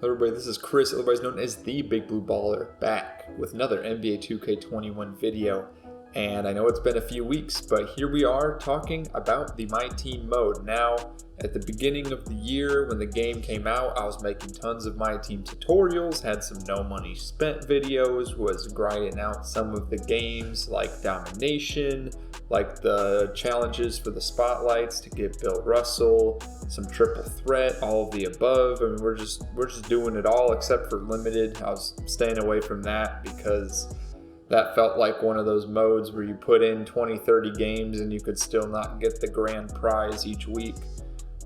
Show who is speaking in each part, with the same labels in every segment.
Speaker 1: Hello everybody, this is Chris, otherwise known as the Big Blue Baller, back with another NBA 2K21 video. And I know it's been a few weeks, but here we are talking about the MyTeam mode. Now, at the beginning of the year when the game came out, I was making tons of MyTeam tutorials, had some no money spent videos, was grinding out some of the games like Domination, like the challenges for the spotlights to get Bill Russell, some triple threat, all of the above. I mean, we're just doing it all except for limited. I was staying away from that because that felt like one of those modes where you put in 20-30 games and you could still not get the grand prize each week.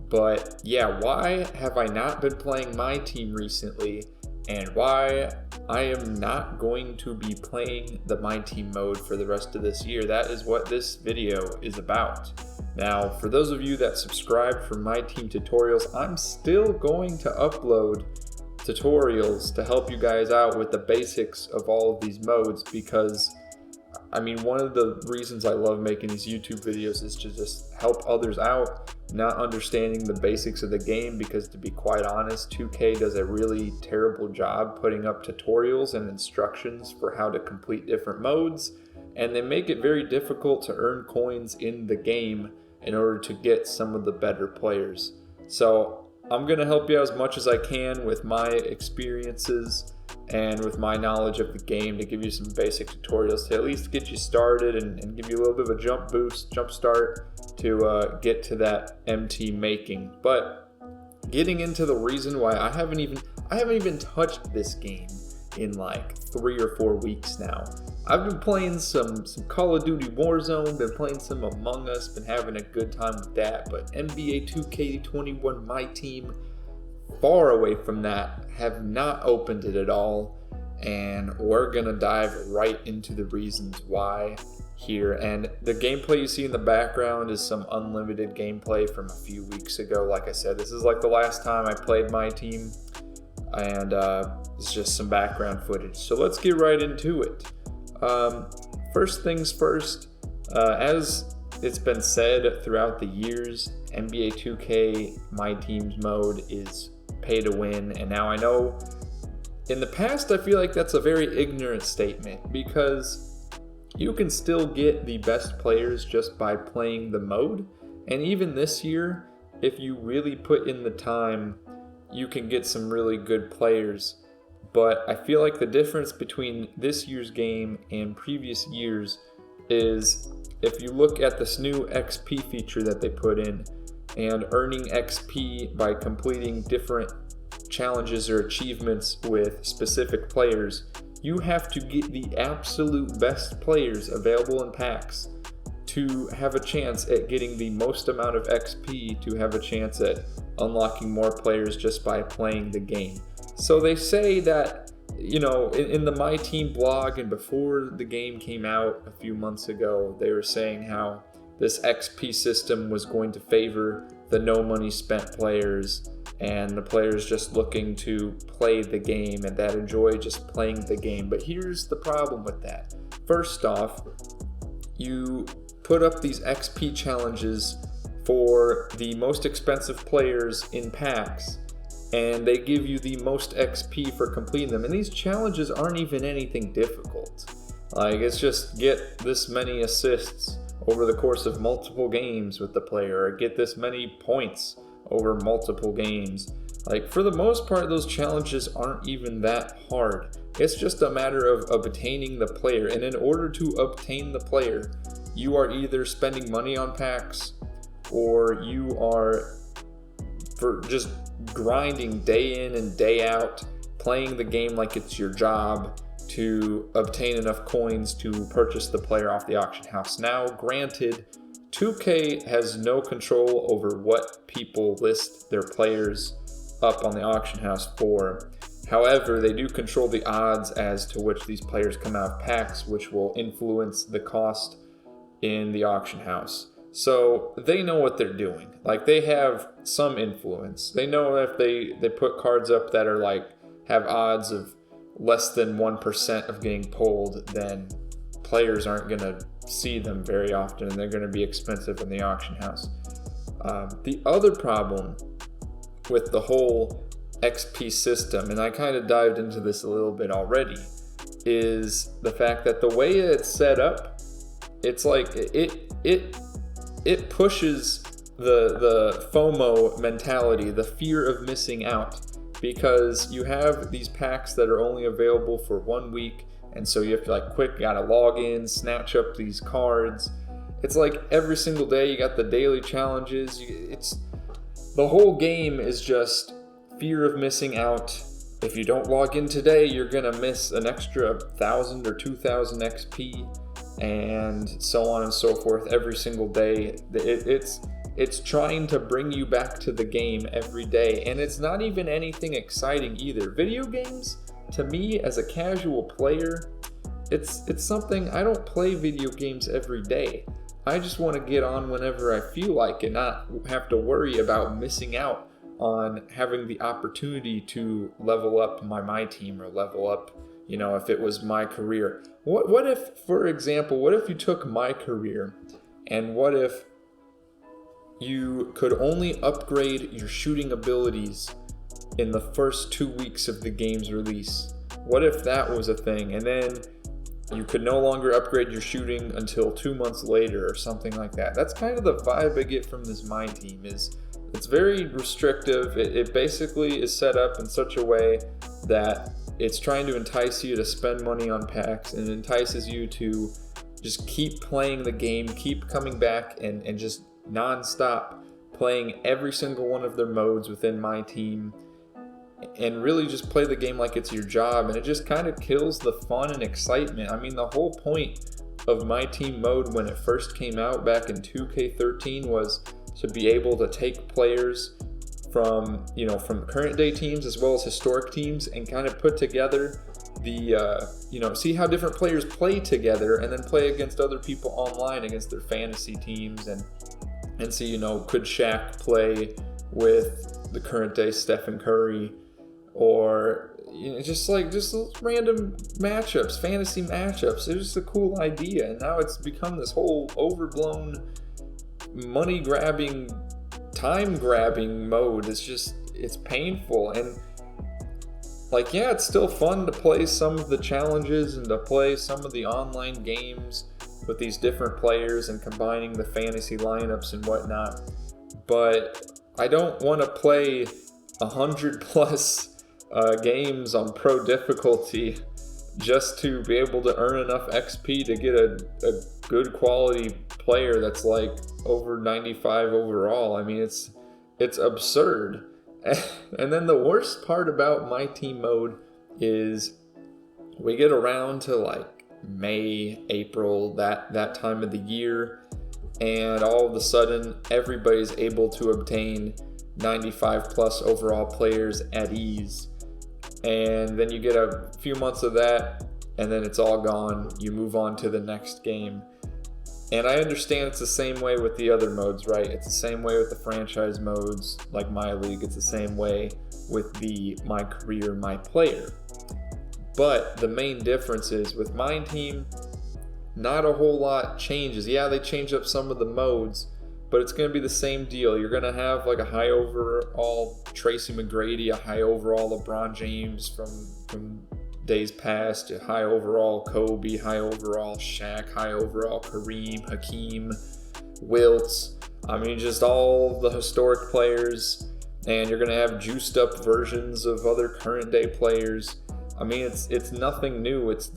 Speaker 1: But yeah, why have I not been playing MyTeam recently, and why I am not going to be playing the MyTeam mode for the rest of this year? That is what this video is about. Now, for those of you that subscribe for MyTeam tutorials, I'm still going to upload tutorials to help you guys out with the basics of all of these modes, because I mean, one of the reasons I love making these YouTube videos is to just help others out not understanding the basics of the game, because to be quite honest, 2K does a really terrible job putting up tutorials and instructions for how to complete different modes, and they make it very difficult to earn coins in the game in order to get some of the better players. So I'm going to help you as much as I can with my experiences and with my knowledge of the game to give you some basic tutorials to at least get you started and give you a little bit of a jump start to get to that MT making. But getting into the reason why I haven't even touched this game in like 3 or 4 weeks now. I've been playing some Call of Duty Warzone, been playing some Among Us, been having a good time with that, but NBA 2K21 MyTeam, far away from that, have not opened it at all, and we're gonna dive right into the reasons why here. And the gameplay you see in the background is some unlimited gameplay from a few weeks ago. Like I said, this is like the last time I played MyTeam, and it's just some background footage. So let's get right into it. First things first, as it's been said throughout the years, NBA 2K MyTeam's mode is pay to win, and now I know in the past I feel like that's a very ignorant statement, because you can still get the best players just by playing the mode, and even this year, if you really put in the time, you can get some really good players. But I feel like the difference between this year's game and previous years is if you look at this new XP feature that they put in, and earning XP by completing different challenges or achievements with specific players, you have to get the absolute best players available in packs to have a chance at getting the most amount of XP, to have a chance at unlocking more players just by playing the game. So they say that, you know, in the MyTeam blog, and before the game came out a few months ago, they were saying how this XP system was going to favor the no money spent players and the players just looking to play the game and that enjoy just playing the game. But here's the problem with that. First off, you put up these XP challenges for the most expensive players in packs, and they give you the most XP for completing them. And these challenges aren't even anything difficult. Like, it's just get this many assists over the course of multiple games with the player, or get this many points over multiple games. Like, for the most part, those challenges aren't even that hard. It's just a matter of obtaining the player. And in order to obtain the player, you are either spending money on packs, or you are just grinding day in and day out, playing the game like it's your job to obtain enough coins to purchase the player off the auction house. Now, granted, 2K has no control over what people list their players up on the auction house for. However, they do control the odds as to which these players come out of packs, which will influence the cost in the auction house. So they know what they're doing. Like, they have some influence. They know if they put cards up that are like have odds of less than 1% of getting pulled, then players aren't going to see them very often, and they're going to be expensive in the auction house. The other problem with the whole XP system, and I kind of dived into this a little bit already, is the fact that the way it's set up, it's like it pushes the FOMO mentality, the fear of missing out, because you have these packs that are only available for 1 week, and so you have to gotta log in, snatch up these cards. It's like every single day you got the daily challenges. It's the whole game is just fear of missing out. If you don't log in today, you're gonna miss an extra 1,000 or 2,000 XP, and so on and so forth every single day. It's trying to bring you back to the game every day, and it's not even anything exciting either. Video games, to me as a casual player, it's something. I don't play video games every day. I just want to get on whenever I feel like and not have to worry about missing out on having the opportunity to level up my team or level up, if it was my career. What if, for example, what if you took my career, and what if you could only upgrade your shooting abilities in the first 2 weeks of the game's release? What if that was a thing, and then you could no longer upgrade your shooting until 2 months later or something like that? That's kind of the vibe I get from this MyTeam. It's very restrictive. It basically is set up in such a way that it's trying to entice you to spend money on packs, and entices you to just keep playing the game, keep coming back, and just non-stop playing every single one of their modes within MyTeam, and really just play the game like it's your job. And it just kind of kills the fun and excitement. I mean, the whole point of MyTeam mode when it first came out back in 2K13 was to be able to take players from current day teams as well as historic teams, and kind of put together the see how different players play together, and then play against other people online against their fantasy teams, and see could Shaq play with the current day Stephen Curry, or just random matchups, fantasy matchups. It was just a cool idea, and now it's become this whole overblown money grabbing, time grabbing mode. It's painful, and it's still fun to play some of the challenges and to play some of the online games with these different players and combining the fantasy lineups and whatnot. But I don't want to play 100+ games on pro difficulty just to be able to earn enough XP to get a good quality player that's over 95 overall. I mean, it's absurd. And then the worst part about MyTeam mode is we get around to May, April, that time of the year, and all of a sudden everybody's able to obtain 95+ overall players at ease. And then you get a few months of that, and then it's all gone. You move on to the next game. And I understand it's the same way with the other modes, right? It's the same way with the franchise modes, like My League. It's the same way with the My Career, My Player. But the main difference is with MyTeam, not a whole lot changes. Yeah, they change up some of the modes, but it's going to be the same deal. You're going to have a high overall Tracy McGrady, a high overall LeBron James from days past, a high overall Kobe, high overall Shaq, high overall Kareem, Hakeem, Wilts. I mean, just all the historic players, and you're going to have juiced up versions of other current day players. I mean, it's nothing new. It's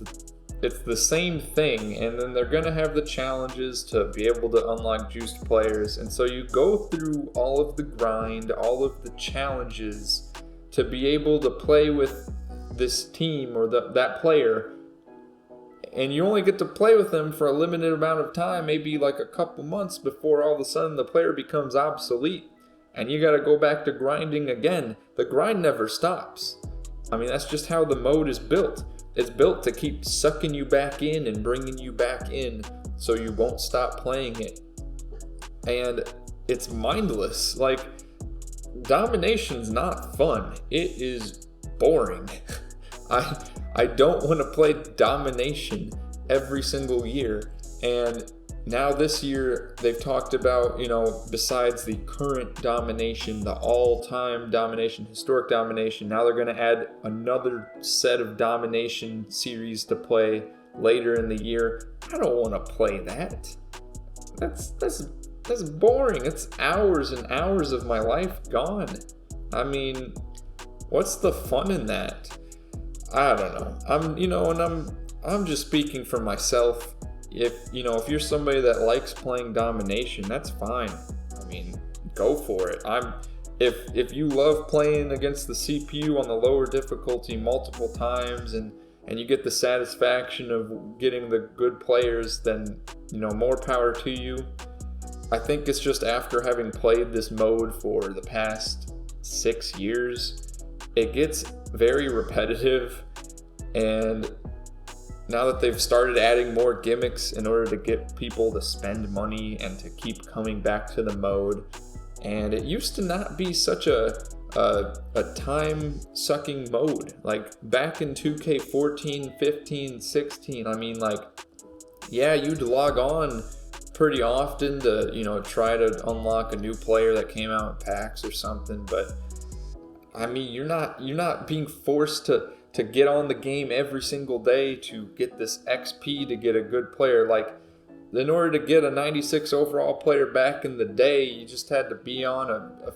Speaker 1: the same thing, and then they're going to have the challenges to be able to unlock juiced players. And so you go through all of the grind, all of the challenges to be able to play with this team or that player, and you only get to play with them for a limited amount of time, maybe a couple months, before all of a sudden the player becomes obsolete and you got to go back to grinding again. The grind never stops. I mean, that's just how the mode is built. It's built to keep sucking you back in and bringing you back in so you won't stop playing it. And it's mindless. Domination's not fun. It is boring. I don't want to play domination every single year. And now this year they've talked about, besides the current domination, the all-time domination, historic domination, now they're going to add another set of domination series to play later in the year. I don't want to play that. That's boring. It's hours and hours of my life gone. I mean, what's the fun in that? I don't know. I'm just speaking for myself. If you're somebody that likes playing domination, that's fine. I mean, go for it. If you love playing against the CPU on the lower difficulty multiple times and you get the satisfaction of getting the good players, then more power to you. I think it's just after having played this mode for the past 6 years, it gets very repetitive, and now that they've started adding more gimmicks in order to get people to spend money and to keep coming back to the mode, and it used to not be such a time-sucking mode. Like back in 2K14, 15, 16, I mean, like, yeah, you'd log on pretty often to try to unlock a new player that came out in packs or something, but I mean, you're not being forced to get on the game every single day to get this XP to get a good player. Like, in order to get a 96 overall player back in the day, you just had to be on a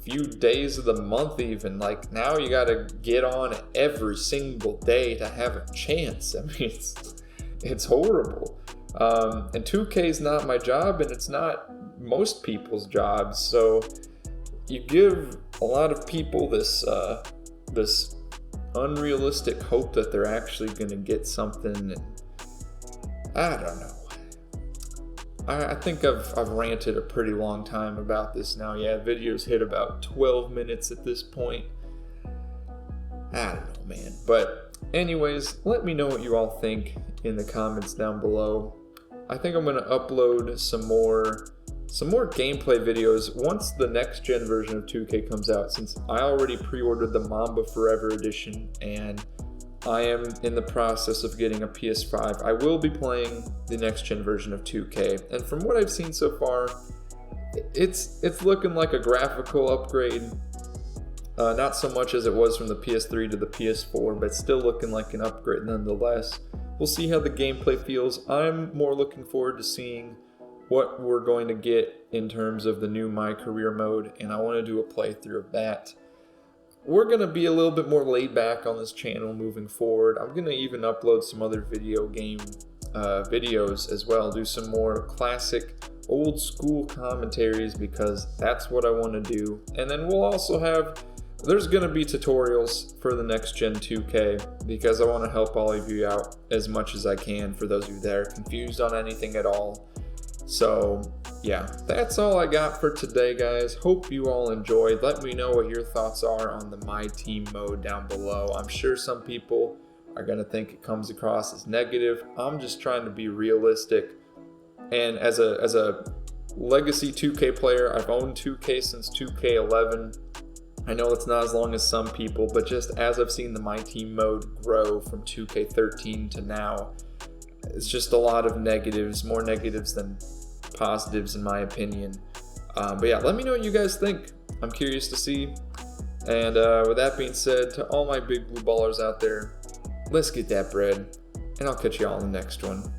Speaker 1: few days of the month even. Like, now you gotta get on every single day to have a chance. I mean, it's horrible. And 2K is not my job, and it's not most people's jobs. So you give a lot of people this unrealistic hope that they're actually going to get something. And I don't know. I think I've ranted a pretty long time about this now. Yeah, videos hit about 12 minutes at this point. I don't know, man. But anyways, let me know what you all think in the comments down below. I think I'm going to upload some more gameplay videos once the next gen version of 2K comes out, since I already pre-ordered the Mamba Forever edition and I am in the process of getting a PS5. I will be playing the next gen version of 2K, and from what I've seen so far, it's looking like a graphical upgrade. Not so much as it was from the PS3 to the PS4, but still looking like an upgrade nonetheless. We'll see how the gameplay feels. I'm more looking forward to seeing what we're going to get in terms of the new My Career mode, and I want to do a playthrough of that. We're going to be a little bit more laid back on this channel moving forward. I'm going to even upload some other video game videos as well, do some more classic old school commentaries, because that's what I want to do. And then we'll also have, there's going to be tutorials for the next gen 2K, because I want to help all of you out as much as I can for those of you that are confused on anything at all. So yeah, that's all I got for today, guys. Hope you all enjoyed. Let me know what your thoughts are on the MyTeam mode down below. I'm sure some people are going to think it comes across as negative. I'm just trying to be realistic. And as a legacy 2K player, I've owned 2K since 2K11. I know it's not as long as some people, but just as I've seen the MyTeam mode grow from 2K13 to now, it's just a lot of negatives, more negatives than positives in my opinion. But yeah, let me know what you guys think. I'm curious to see. And with that being said, to all my big blue ballers out there, let's get that bread, and I'll catch you all in the next one.